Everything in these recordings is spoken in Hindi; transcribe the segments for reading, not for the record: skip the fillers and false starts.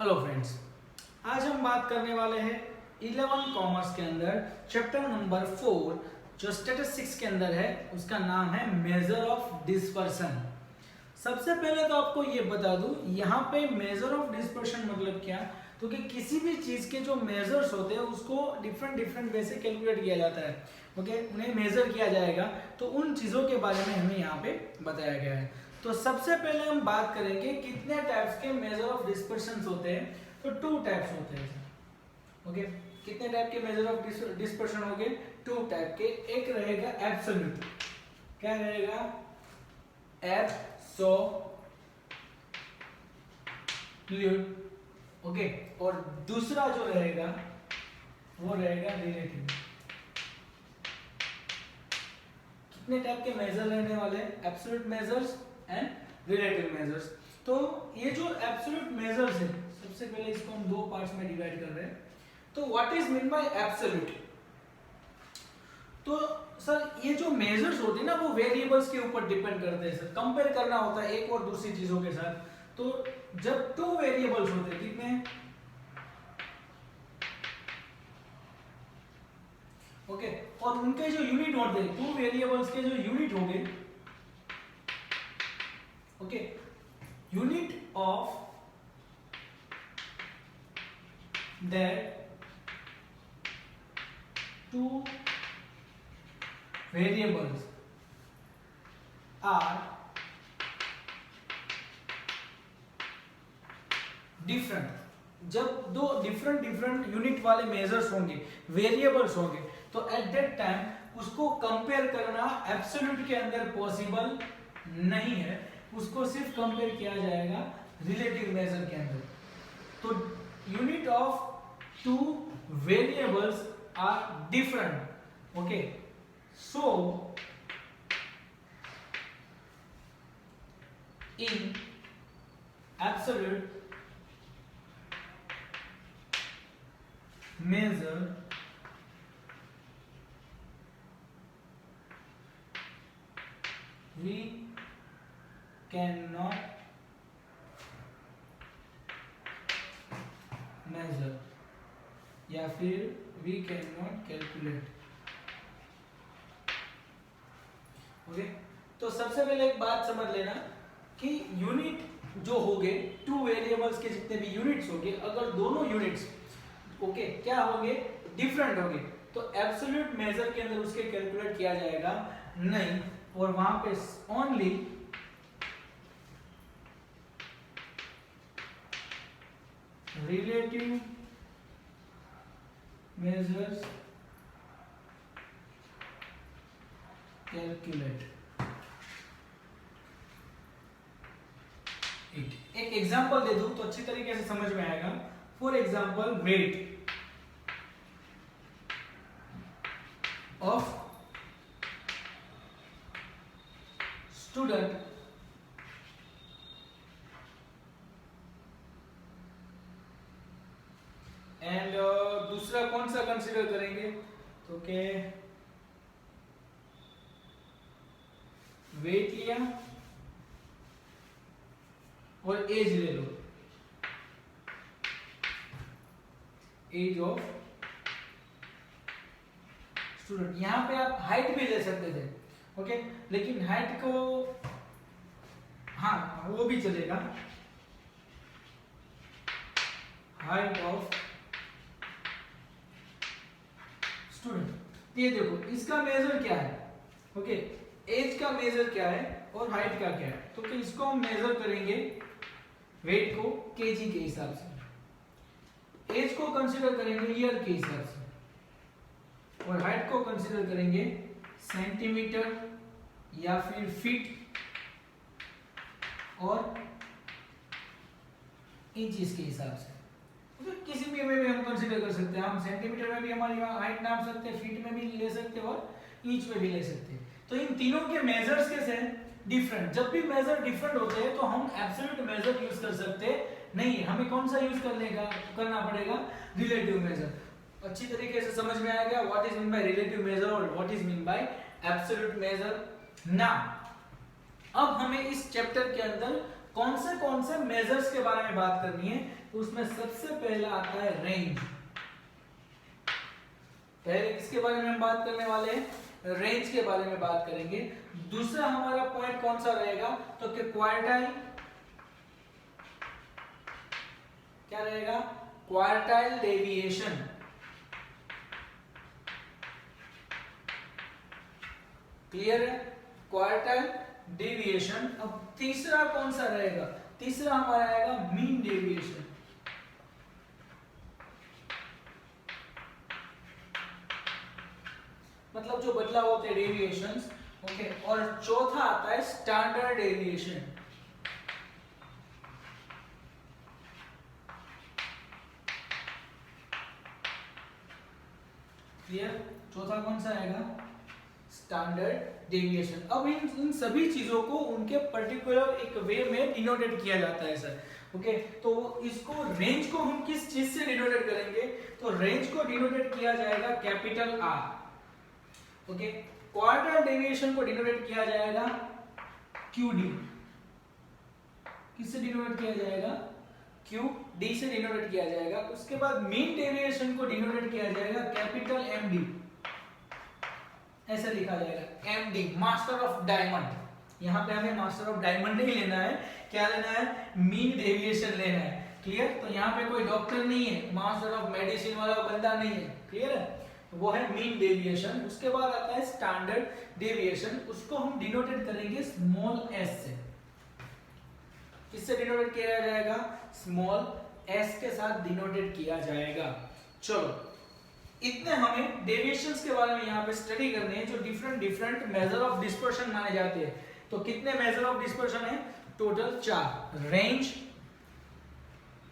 हेलो फ्रेंड्स, आज हम बात करने वाले हैं 11 कॉमर्स के अंदर चैप्टर नंबर 4 जो स्टैटिस्टिक्स के अंदर है, उसका नाम है मेजर ऑफ डिस्पर्शन। सबसे पहले तो आपको ये बता दूं, यहाँ पे मेजर ऑफ डिस्पर्शन मतलब क्या, तो कि किसी भी चीज के जो मेजर्स होते हैं उसको डिफरेंट वे से कैलकुलेट किया जाता है। ओके, उन्हें मेजर किया जाएगा, तो उन चीजों के बारे में हमें यहाँ पे बताया गया है। तो सबसे पहले हम बात करेंगे कितने टाइप्स के मेजर ऑफ डिस्पर्शन होते हैं। तो 2 टाइप्स होते हैं। ओके, कितने टाइप के मेजर ऑफ डिस्पर्शन होंगे? 2 टाइप के। एक रहेगा एब्सोल्यूट, क्या रहेगा? एब्सोल्यूट। ओके, और दूसरा जो रहेगा वो रहेगा रिलेटिव। कितने टाइप के मेजर रहने वाले हैं? Absolute measures and relative measures. तो ये जो एब्सोल्यूट मेजर्स है, सबसे पहले इसको हम 2 पार्ट्स में डिवाइड कर रहे हैं। तो what is mean by absolute? तो सर ये जो मेजर्स होते हैं ना, वो वेरिएबल्स के ऊपर डिपेंड करते हैं। सर कंपेयर करना होता है एक और दूसरी चीजों के साथ। तो जब 2 वेरिएबल्स होते हैं, कितने? ओके, और उनके जो यूनिट होते हैं, 2 वेरिएबल्स के जो यूनिट होंगे, okay, unit of that 2 variables are different। जब 2 डिफरेंट यूनिट वाले मेजर्स होंगे, वेरिएबल्स होंगे, तो एट दैट टाइम उसको कंपेयर करना एब्सोल्यूट के अंदर पॉसिबल नहीं है। उसको सिर्फ कंपेयर किया जाएगा रिलेटिव मेजर के अंदर। तो unit of 2 variables are different. Okay, so in absolute measure we cannot measure या फिर we cannot calculate। ओके, तो सबसे पहले एक बात समझ लेना कि यूनिट जो होंगे, 2 वेरिएबल्स के जितने भी यूनिट्स होंगे, अगर दोनों यूनिट्स ओके क्या होंगे? डिफरेंट होंगे, तो एब्सोल्यूट मेजर के अंदर उसके कैलकुलेट किया जाएगा नहीं, और वहां पे only relative measures calculate it। एक एग्जांपल दे दूं तो अच्छी तरीके से समझ में आएगा। For example, weight of student and दूसरा कौन सा कंसीडर करेंगे? तो के वेट लिया और एज ले लो, एज ऑफ स्टूडेंट। यहां पे आप हाइट भी ले सकते थे, ओके, लेकिन हाइट को हाँ वो भी चलेगा, हाइट ऑफ स्टूडेंट। ये देखो, इसका मेजर क्या है? ओके, एज का मेजर क्या है और हाइट का क्या है? तो कि इसको हम मेजर करेंगे वेट को केजी के हिसाब से, एज को कंसीडर करेंगे ईयर के हिसाब से, और हाइट को कंसीडर करेंगे सेंटीमीटर या फिर फीट और इंचेस के हिसाब से। तो किसी भी में हम कंसीडर कर सकते हैं। हम सेंटीमीटर में भी हमारी हाइट नाप सकते हैं, फीट में भी ले सकते हैं और इंच में भी ले सकते हैं। तो इन तीनों के मेजर्स कैसे हैं? डिफरेंट। जब भी मेजर डिफरेंट होते हैं तो हम एब्सोल्यूट मेजर यूज कर सकते नहीं, हमें कौन सा यूज करना पड़ेगा? Relative measure. अच्छी तरीके से समझ में आ गया what is mean by relative measure और what is mean by absolute measure. Now अब हमें इस चैप्टर के अंदर कौन से मेजर्स के बारे में बात करनी है, तो उसमें सबसे पहला आता है रेंज। पहले किसके बारे में हम बात करने वाले हैं, रेंज के बारे में बात करेंगे। दूसरा हमारा पॉइंट कौन सा रहेगा, तो कि क्वार्टाइल, क्या रहेगा, क्वार्टाइल डेविएशन। क्लियर है, क्वार्टाइल डेविएशन। अब तीसरा कौन सा रहेगा, तीसरा हमारा आएगा मीन डेविएशन। मतलब जो बदलाव होते हैं डेविएशंस, ओके। और चौथा आता है स्टैंडर्ड डेविएशन। क्लियर, चौथा कौन सा आएगा, स्टैंडर्ड डेविएशन। अब इन सभी चीजों को उनके पर्टिकुलर एक वे में डिनोटेट किया जाता है सर, ओके। तो इसको रेंज को हम किस चीज से डिनोटेट करेंगे, तो रेंज को डिनोटेट किया जाएगा capital R, okay. Quartile deviation को डिनोटेट किया जाएगा क्यूडी। किससे डिनोटेट किया जाएगा, क्यूडी से डिनोटेट किया जाएगा। उसके बाद मीन डेविएशन को डिनोटेट किया जाएगा कैपिटल एमडी, ऐसा लिखा जाएगा एमडी, मास्टर ऑफ डायमंड। यहाँ पे हमें मास्टर ऑफ डायमंड नहीं लेना है, क्या लेना है, मीन डेविएशन लेना है। क्लियर, तो यहाँ पे कोई डॉक्टर नहीं है, मास्टर ऑफ मेडिसिन वाला बंदा नहीं है। क्लियर है, वो है मीन डेविएशन। उसके बाद आता है स्टैंडर्ड डेविएशन, उसको हम डिनोटेट करेंगे स्मॉल एस से। किससे डिनोटेट किया जाएगा, स्मॉल एस के साथ डिनोटेट किया जाएगा। चलो, इतने हमें डेविएशंस के बारे में यहाँ पे स्टडी करने हैं, जो डिफरेंट मेजर ऑफ डिस्पर्शन माने जाते हैं। तो कितने मेजर ऑफ डिस्पर्शन है, total 4, range,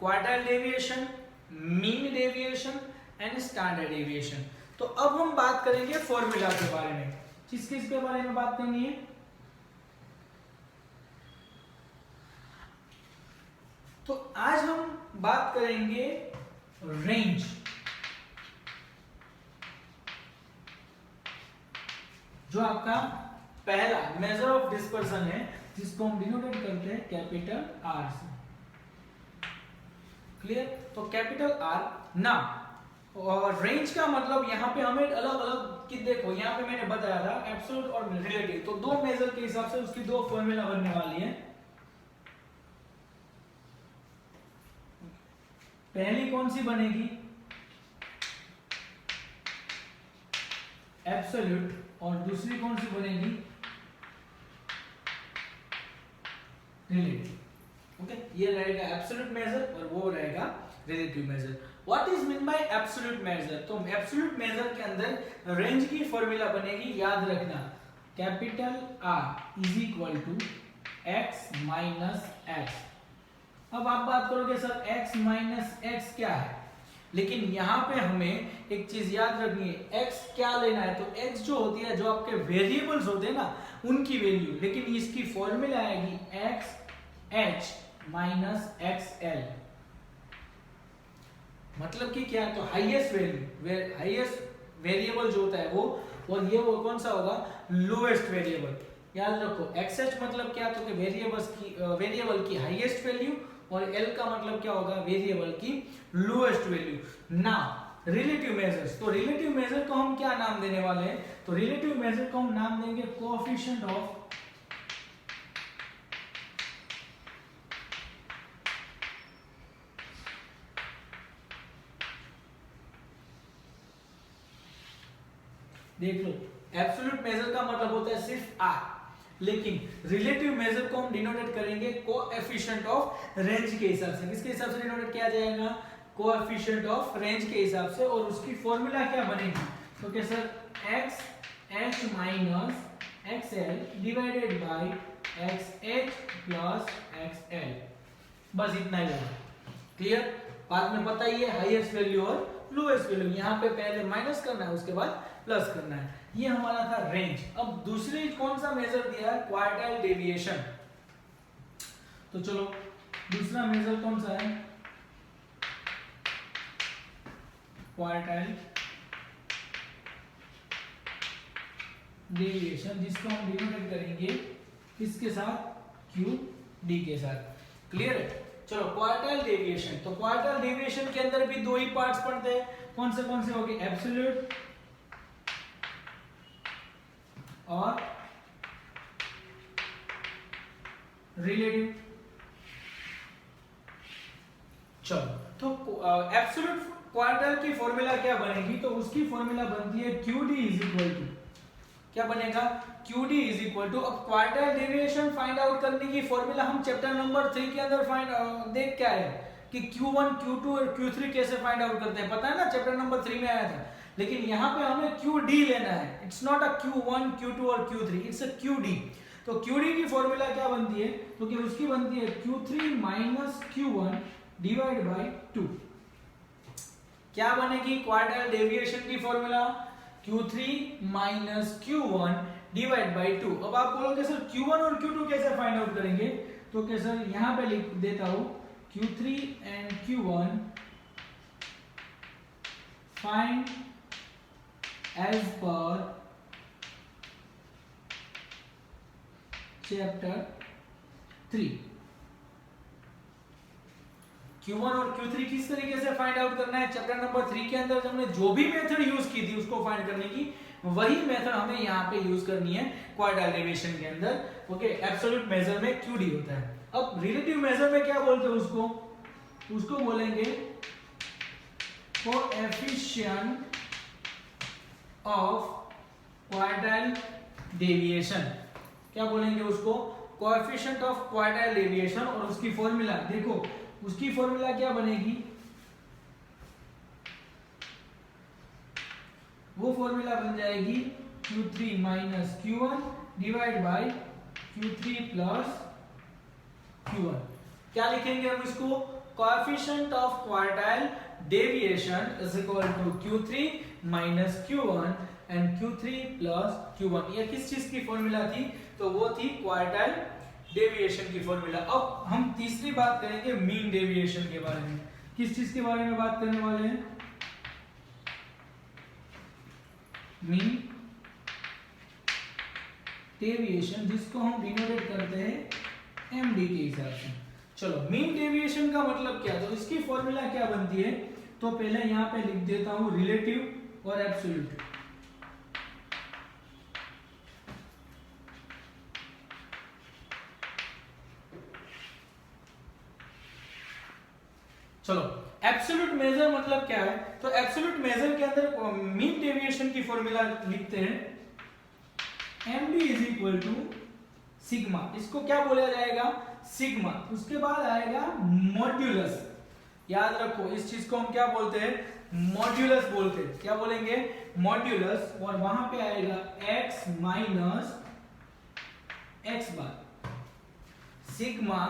quartile deviation, mean deviation and standard deviation. तो अब हम बात करेंगे फॉर्मूला के बारे में। किसके बारे में बात करनी है, तो आज हम बात करेंगे रेंज। जो आपका पहला मेजर ऑफ डिस्पर्सन है, जिसको हम डिनोटेट करते हैं कैपिटल आर से। क्लियर, तो कैपिटल आर ना, और रेंज का मतलब यहाँ पे हमें अलग अलग कि देखो, यहाँ पे मैंने बताया था एब्सोल्यूट और रिलेटिव, तो दो मेजर के हिसाब से उसकी दो फॉर्मूला बनने वाली है। पहली कौन सी बनेगी, एब्सोल्यूट, और दूसरी कौन सी बनेगी, रिलेटिव। ओके, ये रहेगा एब्सोल्यूट मेजर और वो रहेगा relative measure. What is mean by absolute measure, तो एब्सोल्यूट मेजर के अंदर रेंज की फॉर्मूला बनेगी, याद रखना, capital R is equal to X minus X. अब आप बात करोगे सर x माइनस एक्स क्या है, लेकिन यहाँ पे हमें एक चीज याद रखनी है, x क्या लेना है, तो x जो होती है, जो आपके वेरिएबल्स होते हैं ना, उनकी वैल्यू, लेकिन इसकी फॉर्मूला आएगी x h minus x L. मतलब कि क्या है, तो हाईएस्ट वैल्यू, हाईएस्ट वेरिएबल जो होता है वो, और ये वो कौन सा होगा, लोएस्ट वेरिएबल। याद रखो xh मतलब क्या, तो कि वेरिएबल की हाईएस्ट वैल्यू, और L का मतलब क्या होगा, वेरिएबल की लोएस्ट वैल्यू। ना रिलेटिव मेजर्स, तो रिलेटिव मेजर को हम क्या नाम देने वाले हैं, तो रिलेटिव मेजर को हम नाम देंगे कोएफिशिएंट ऑफ देख लो, एब्सोल्यूट मेजर का मतलब होता है सिर्फ R, लेकिन रिलेटिव मेजर को हम डिनोटेट करेंगे कोएफिशिएंट ऑफ रेंज के हिसाब से। किसके हिसाब से डिनोटेट किया जाएगा, कोएफिशिएंट ऑफ रेंज के हिसाब से, और उसकी फॉर्मूला क्या बनेगी, तो क्या sir, x h minus xl divided by xh plus xl, बस इतना ही है। क्लियर, बाद में पता ही है हाईएस्ट वैल्यू और लोएस्ट वैल्यू, यहाँ पे पहले माइनस करना है, उसके बाद प्लस करना है। ये हमारा था रेंज। अब दूसरी कौन सा मेजर दिया है, क्वार्टाइल डेविएशन। तो चलो दूसरा मेजर कौन सा है, क्वार्टाइल डेविएशन, जिसको हम डिनोटेट करेंगे किसके साथ, क्यू डी के साथ। क्लियर है? चलो क्वार्टाइल डेविएशन, तो क्वार्टाइल डेविएशन के अंदर भी दो ही पार्ट्स पढ़ते हैं, कौन से हो गए, एब्सोल्यूट और रिलेटिव। चलो तो एब्सोल्यूट क्वार्टाइल की फॉर्मूला क्या बनेगी, तो उसकी फॉर्मूला बनती है QD इज इक्वल टू, क्या बनेगा, QD इज इक्वल टू, अब क्वार्टाइल डेविएशन फाइंड आउट करने की फॉर्मूला हम चैप्टर नंबर 3 के अंदर देख क्या है कि Q1 Q2 और Q3 कैसे फाइंड आउट करते हैं, पता है ना, चैप्टर नंबर 3 में आया था। लेकिन यहाँ पे हमें QD लेना है, it's not a Q1 Q2 और Q3, इट्स अ QD। तो QD की फॉर्मूला क्या बनती है, तो कि उसकी बनती है Q3 minus Q1 divide by 2। क्या बनेगी क्वार्टाइल डेविएशन की formula, Q3 minus Q1 divide by 2। अब आप बोलोगे सर Q1 और Q2 कैसे फाइंड आउट करेंगे, तो क्या सर यहां पे लिख देता हूं Q3 and Q1 find as per chapter 3। Q1 और Q3 किस तरीके से फाइंड आउट करना है, चैप्टर नंबर 3 के अंदर हमने जो भी मेथड यूज की थी उसको फाइंड करने की, वही मेथड हमें यहाँ पे यूज करनी है क्वार्टाइल डेविएशन के अंदर। ओके, एब्सोल्यूट मेजर में QD होता है। अब रिलेटिव मेजर में क्या बोलते हैं उसको बोलेंगे कोएफिशिएंट ऑफ क्वार्टाइल डेविएशन। क्या बोलेंगे उसको, कोएफिशिएंट ऑफ क्वार्टाइल डेविएशन। और उसकी फॉर्मूला देखो, उसकी फॉर्मूला क्या बनेगी, वो फॉर्मूला बन जाएगी Q3 minus Q1 divide by Q3 plus Q1। क्या लिखेंगे हम इसको, coefficient of quartile deviation is equal to Q3 minus Q1 and Q3 plus Q1। ये किस चीज की फॉर्मूला थी, तो वो थी क्वार्टाइल डेविएशन की फॉर्मूला। अब हम तीसरी बात करेंगे मीन डेविएशन के बारे में। किस चीज के बारे में बात करने वाले हैं, मीन डेविएशन, जिसको हम डिनोटेट करते हैं MD के हिसाब से। चलो मीन डेविएशन का मतलब क्या, तो इसकी फॉर्मूला क्या बनती है, तो पहले यहां पे लिख देता हूं रिलेटिव और एब्सोल्यूट। चलो एब्सोल्यूट मेजर मतलब क्या है, तो एब्सोल्यूट मेजर के अंदर मीन डेविएशन की फॉर्मूला लिखते हैं MD is equal to sigma. इसको क्या बोला जाएगा, सिग्मा। उसके बाद आएगा मॉड्यूलस। याद रखो इस चीज को हम क्या बोलते हैं, मॉड्यूलस बोलते हैं। क्या बोलेंगे, मॉड्यूलस। और वहां पे आएगा x माइनस x बार, सिग्मा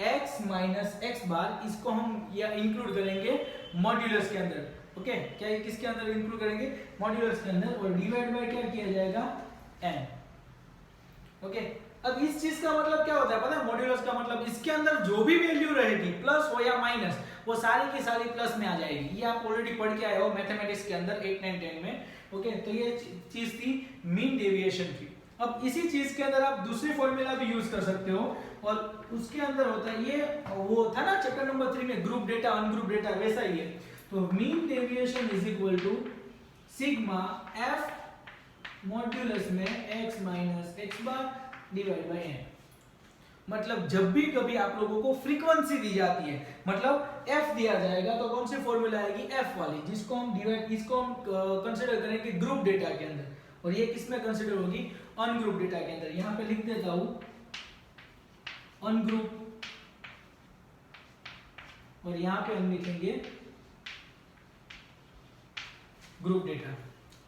x माइनस x बार। इसको हम या इंक्लूड करेंगे मॉड्यूलस के अंदर। ओके, क्या ये किसके अंदर इंक्लूड करेंगे, मॉड्यूलस के अंदर। और डिवाइड बाय क्या किया जाएगा, n। ओके, अब इस चीज का मतलब क्या होता है पता है, मॉड्यूलस का मतलब इसके अंदर जो भी वैल्यू रहेगी प्लस हो या माइनस, वो सारी की सारी प्लस में आ जाएगी। ये आप ऑलरेडी पढ़ के आए हो मैथमेटिक्स के अंदर 8, 9, 10 में। ओके, तो ये चीज थी मीन डेविएशन की। अब इसी चीज के अंदर आप दूसरी फॉर्मूला भी यूज कर सकते हो, और उसके अंदर होता है ये, वो था ना चैप्टर नंबर 3 में ग्रुप डेटा अनग्रुप डेटा, वैसा ही है। तो mean deviation is equal to sigma f modulus में x minus x bar divide by n। मतलब जब भी कभी आप लोगों को फ्रीक्वेंसी दी जाती है, मतलब f दिया जाएगा, तो कौन सी फॉर्मूला आएगी, f वाली, जिसको हम डिवाइड, इसको हम कंसीडर करेंगे ग्रुप डेटा के अंदर, और ये किसमें कंसीडर होगी, अनग्रुप डेटा के अंदर। यहां पे लिख देता हूं अनग्रुप, और यहां पे हम लिखेंगे ग्रुप डेटा।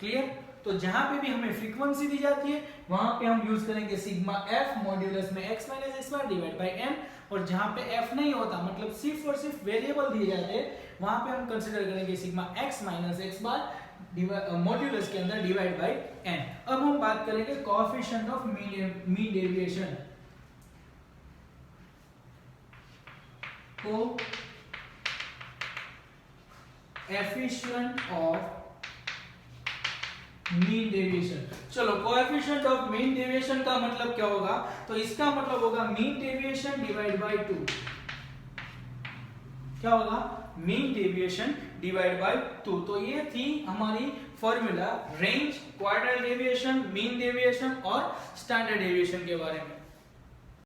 क्लियर? तो जहां पे भी हमें फ्रीक्वेंसी दी जाती है वहां पे हम यूज करेंगे सिग्मा f मॉड्यूलस में x minus x bar divide by n। और जहां पे f नहीं होता, मतलब सिर्फ और सिर्फ वेरिएबल दिए जाते हैं, वहां पे हम कंसीडर करेंगे सिग्मा x माइनस x बार मॉड्यूलस के अंदर डिवाइड बाय n। अब हम बात करेंगे coefficient of mean deviation. Coefficient of mean deviation. चलो कोएफिशिएंट ऑफ मीन डेविएशन का मतलब क्या होगा, तो इसका मतलब होगा मीन डेविएशन डिवाइड बाय 2। क्या होगा, मीन डेविएशन डिवाइड बाय 2। तो ये थी हमारी formula range, quartile deviation, mean deviation और स्टैंडर्ड डेविएशन के बारे में।